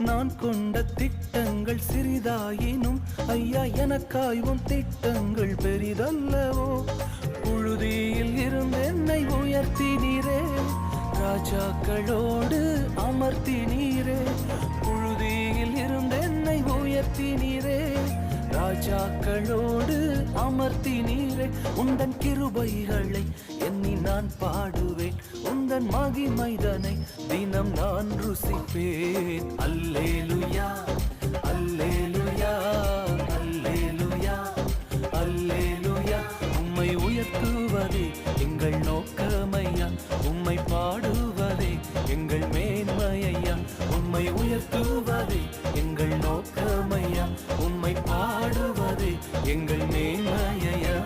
நான் கொண்ட திட்டங்கள் சிறிதாயினும் ஐயா எனக்காய்வும் திட்டங்கள் பெரிதல்லவோ. புழுதியில் இருந்து என்னை உயர்த்தினீரே, ராஜாக்களோடு அமர்த்தினீரே. புழுதியில் இருந்து என்னை உயர்த்தினீரே, ராஜாக்களோடு அமர்த்தினீரே. உந்தன் கிருபைகளை எண்ணி நான் பாடுவேன், உந்தன் மகிமைதனை தினம் நான் ருசிப்பேன். அல்லேலுயா அல்லேலுயா அல்லேலுயா அல்லேலுயா. உம்மை உயர்த்துவதே எங்கள் நோக்கமையா, உம்மை பாடுவதே எங்கள் மேன்மையா. உம்மை உயர்த்துவதே எங்கள் நோக்கமையா, உம்மை பாடுவதே எங்கள் மேன்மையா.